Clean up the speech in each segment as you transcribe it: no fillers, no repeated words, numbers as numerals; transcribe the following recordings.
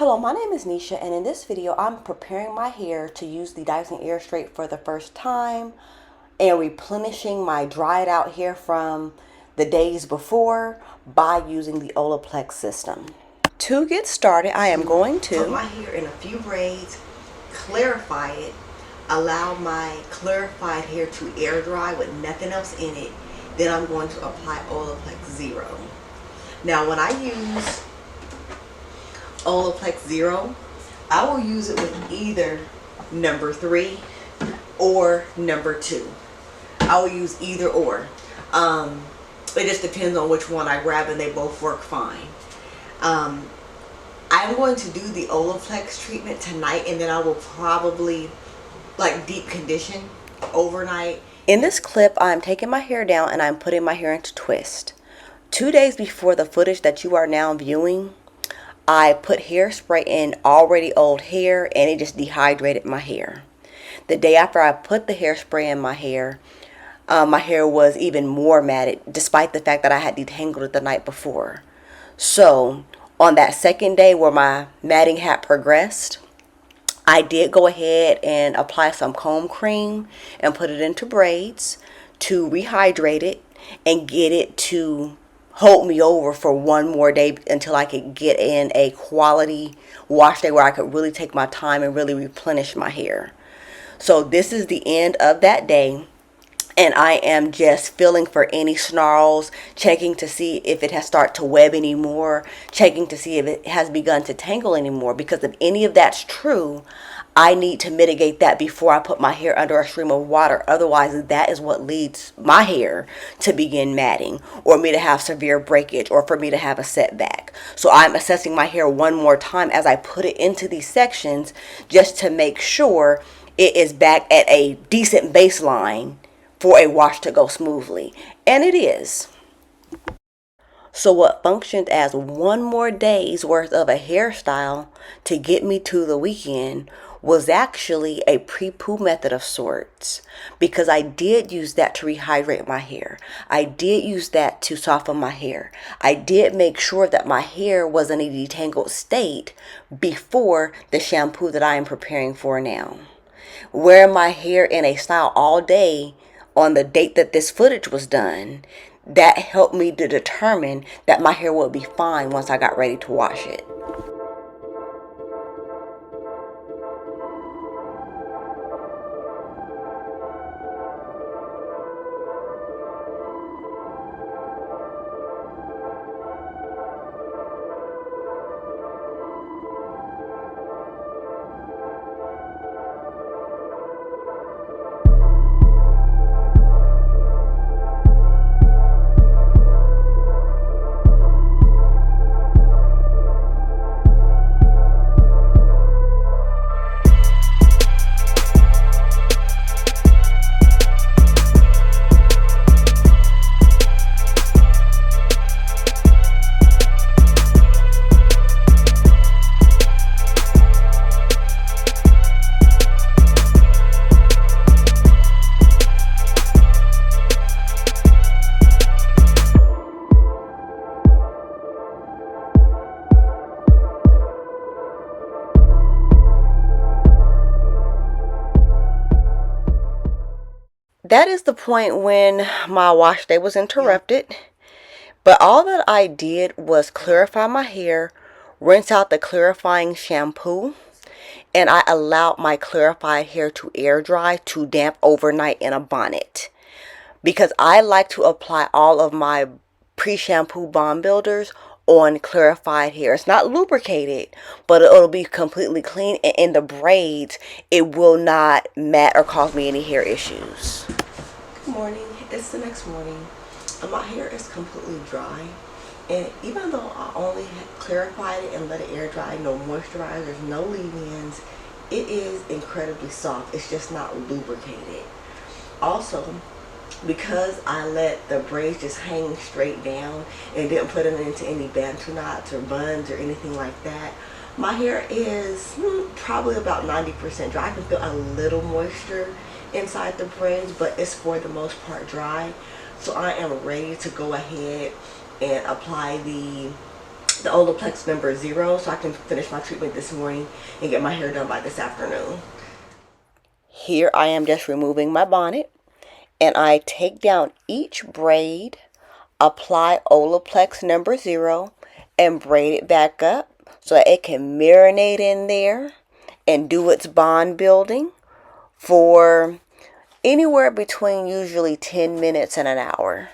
Hello, my name is Nisha, and in this video I'm preparing my hair to use the Dyson Airstrait for the first time and replenishing my dried out hair from the days before by using the Olaplex system. To get started, I am going to put my hair in a few braids, clarify it, allow my clarified hair to air dry with nothing else in it. Then I'm going to apply Olaplex Zero. Now when I use Olaplex Zero, I will use it with either number 3 or number 2. I will use either or. It just depends on which one I grab, and they both work fine. I'm going to do the Olaplex treatment tonight, and then I will probably deep condition overnight. In this clip, I'm taking my hair down and I'm putting my hair into twist. 2 days before the footage that you are now viewing, I put hairspray in already old hair and it just dehydrated my hair. The day after I put the hairspray in my hair was even more matted, despite the fact that I had detangled it the night before. So on that second day where my matting had progressed, I did go ahead and apply some comb cream and put it into braids to rehydrate it and get it to hold me over for one more day until I could get in a quality wash day where I could really take my time and really replenish my hair. So this is the end of that day, and I am just feeling for any snarls, checking to see if it has started to web anymore, checking to see if it has begun to tangle anymore, because if any of that's true, I need to mitigate that before I put my hair under a stream of water. Otherwise, that is what leads my hair to begin matting, or me to have severe breakage, or for me to have a setback. So I'm assessing my hair one more time as I put it into these sections, just to make sure it is back at a decent baseline for a wash to go smoothly. And it is. So what functioned as one more day's worth of a hairstyle to get me to the weekend was actually a pre-poo method of sorts, because I did use that to rehydrate my hair. I did use that to soften my hair. I did make sure that my hair was in a detangled state before the shampoo that I am preparing for now. Wearing my hair in a style all day on the date that this footage was done, that helped me to determine that my hair would be fine once I got ready to wash it. That is the point when my wash day was interrupted. But all that I did was clarify my hair, rinse out the clarifying shampoo, and I allowed my clarified hair to air dry to damp overnight in a bonnet. Because I like to apply all of my pre-shampoo balm builders on clarified hair. It's not lubricated, but it'll be completely clean, and in the braids it will not mat or cause me any hair issues. Good morning. It's the next morning. My hair is completely dry, and even though I only clarified it and let it air dry, no moisturizers, no leave-ins, it is incredibly soft. It's just not lubricated. Also, because I let the braids just hang straight down and didn't put them into any bantu knots or buns or anything like that, my hair is probably about 90% dry. I can feel a little moisture inside the braids, but it's for the most part dry. So I am ready to go ahead and apply the the Olaplex number 0 so I can finish my treatment this morning and get my hair done by this afternoon. Here I am just removing my bonnet, and I take down each braid, apply Olaplex number 0, and braid it back up so that it can marinate in there and do its bond building for anywhere between usually 10 minutes and an hour.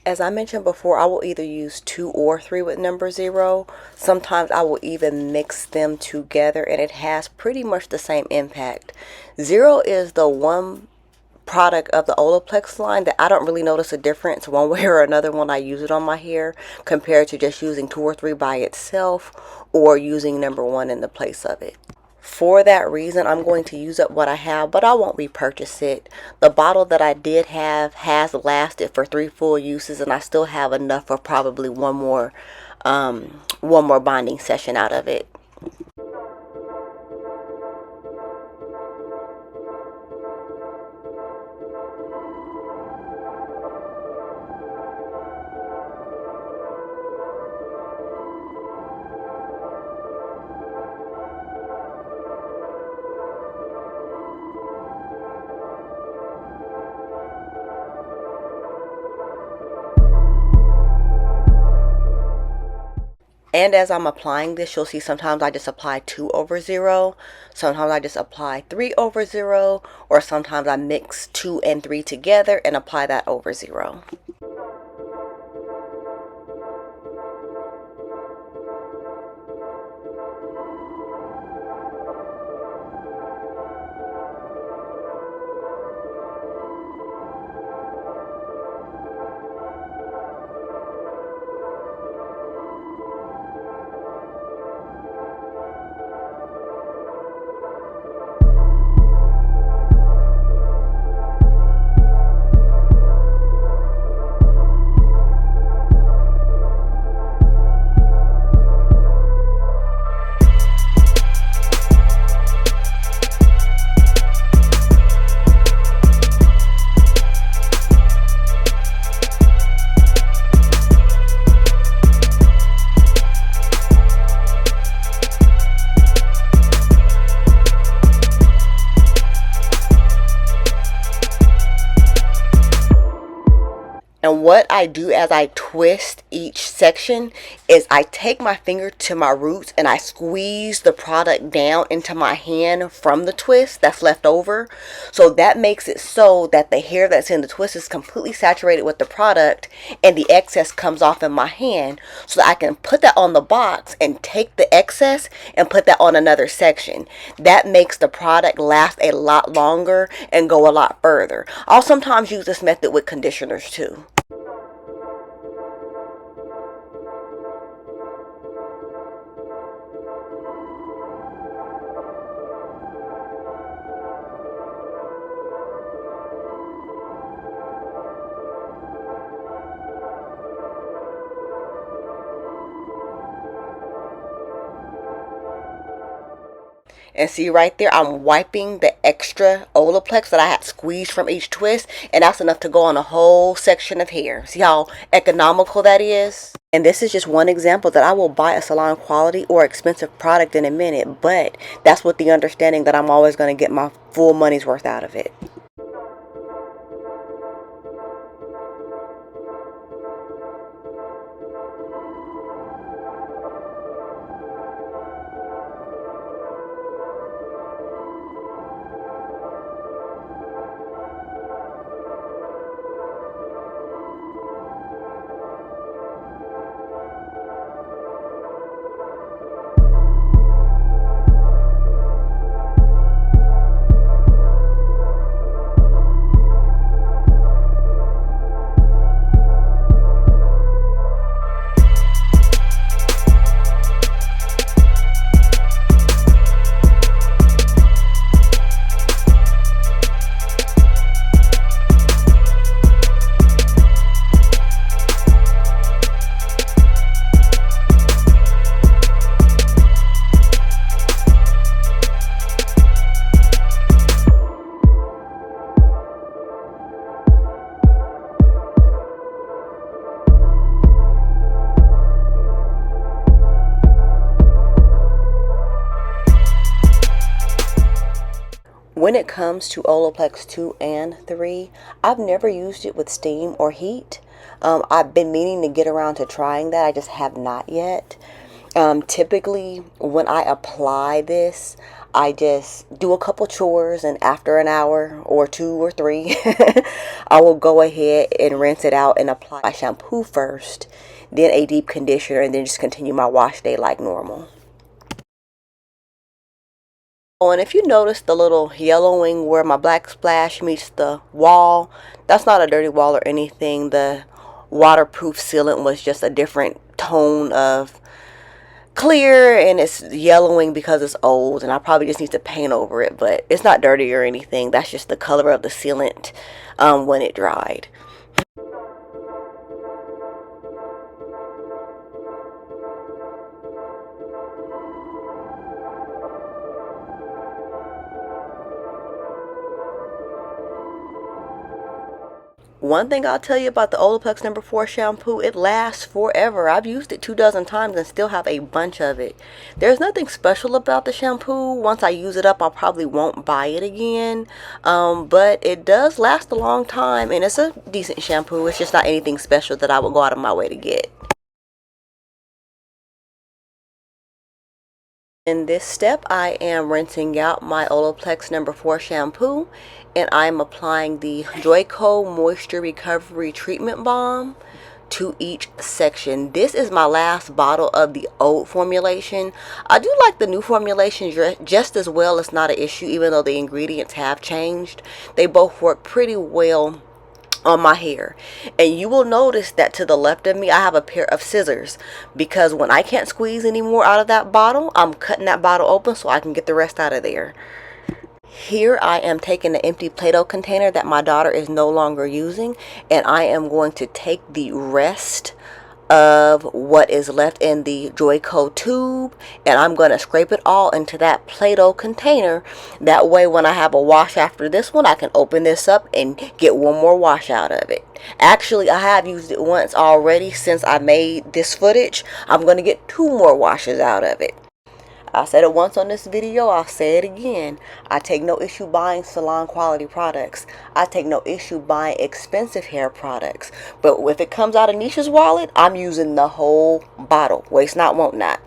As I mentioned before, I will either use 2 or 3 with number 0. Sometimes I will even mix them together and it has pretty much the same impact. 0 is the one product of the Olaplex line that I don't really notice a difference one way or another when I use it on my hair compared to just using 2 or 3 by itself or using number 1 in the place of it. For that reason, I'm going to use up what I have, but I won't repurchase it. The bottle that I did have has lasted for 3 full uses, and I still have enough for probably one more bonding session out of it. And as I'm applying this, you'll see sometimes I just apply 2 over 0, sometimes I just apply 3 over 0, or sometimes I mix 2 and 3 together and apply that over 0. And what I do as I twist each section is I take my finger to my roots and I squeeze the product down into my hand from the twist that's left over. So that makes it so that the hair that's in the twist is completely saturated with the product and the excess comes off in my hand, so that I can put that on the box and take the excess and put that on another section. That makes the product last a lot longer and go a lot further. I'll sometimes use this method with conditioners too. And see right there, I'm wiping the extra Olaplex that I had squeezed from each twist, and that's enough to go on a whole section of hair. See how economical that is? And this is just one example that I will buy a salon quality or expensive product in a minute, but that's with the understanding that I'm always going to get my full money's worth out of it. When it comes to Olaplex 2 and 3, I've never used it with steam or heat. I've been meaning to get around to trying that. I just have not yet. Typically, when I apply this, I just do a couple chores, and after an hour or 2 or 3, I will go ahead and rinse it out and apply my shampoo first, then a deep conditioner, and then just continue my wash day like normal. Oh, and if you notice the little yellowing where my black splash meets the wall, that's not a dirty wall or anything. The waterproof sealant was just a different tone of clear, and it's yellowing because it's old, and I probably just need to paint over it, but it's not dirty or anything. That's just the color of the sealant when it dried. One thing I'll tell you about the Olaplex #4 shampoo, it lasts forever. I've used it 2 dozen times and still have a bunch of it. There's nothing special about the shampoo. Once I use it up, I probably won't buy it again. But it does last a long time, and it's a decent shampoo. It's just not anything special that I would go out of my way to get. In this step, I am rinsing out my Olaplex #4 shampoo, and I'm applying the Joico Moisture Recovery Treatment Balm to each section. This is my last bottle of the old formulation. I do like the new formulation just as well. It's not an issue, even though the ingredients have changed. They both work pretty well on my hair. And you will notice that to the left of me I have a pair of scissors, because when I can't squeeze anymore out of that bottle, I'm cutting that bottle open so I can get the rest out of there. Here I am taking the empty Play-Doh container that my daughter is no longer using, and I am going to take the rest of what is left in the Joico tube, and I'm going to scrape it all into that Play-Doh container. That way when I have a wash after this one, I can open this up and get one more wash out of it. Actually, I have used it once already since I made this footage. I'm going to get 2 more washes out of it. I said it once on this video, I'll say it again. I take no issue buying salon quality products. I take no issue buying expensive hair products. But if it comes out of Nisha's wallet, I'm using the whole bottle. Waste not, want not.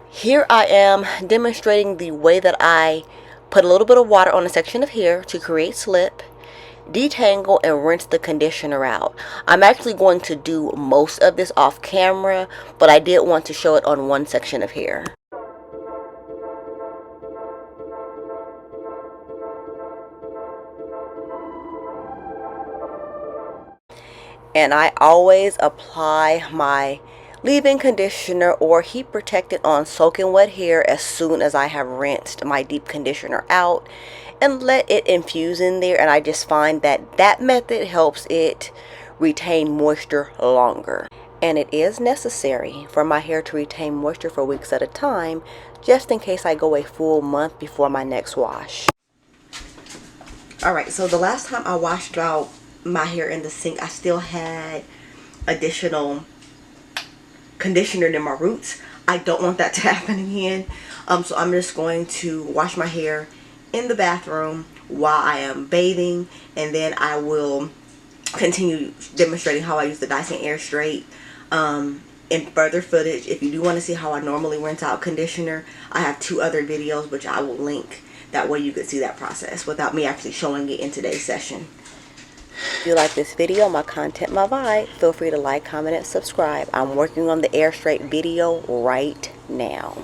Here I am demonstrating the way that I put a little bit of water on a section of hair to create slip, detangle, and rinse the conditioner out. I'm actually going to do most of this off camera, but I did want to show it on one section of hair. And I always apply my leave-in conditioner or heat protectant on soaking wet hair as soon as I have rinsed my deep conditioner out, and let it infuse in there. And I just find that that method helps it retain moisture longer. And it is necessary for my hair to retain moisture for weeks at a time, just in case I go a full month before my next wash. Alright, so the last time I washed out my hair in the sink, I still had additional conditioner in my roots. I don't want that to happen again. So I'm just going to wash my hair in the bathroom while I am bathing, and then I will continue demonstrating how I use the Dyson Airstrait in further footage. If you do want to see how I normally rinse out conditioner, I have 2 other videos which I will link. That way you could see that process without me actually showing it in today's session. If you like this video, my content, my vibe, feel free to like, comment, and subscribe. I'm working on the Airstrait video right now.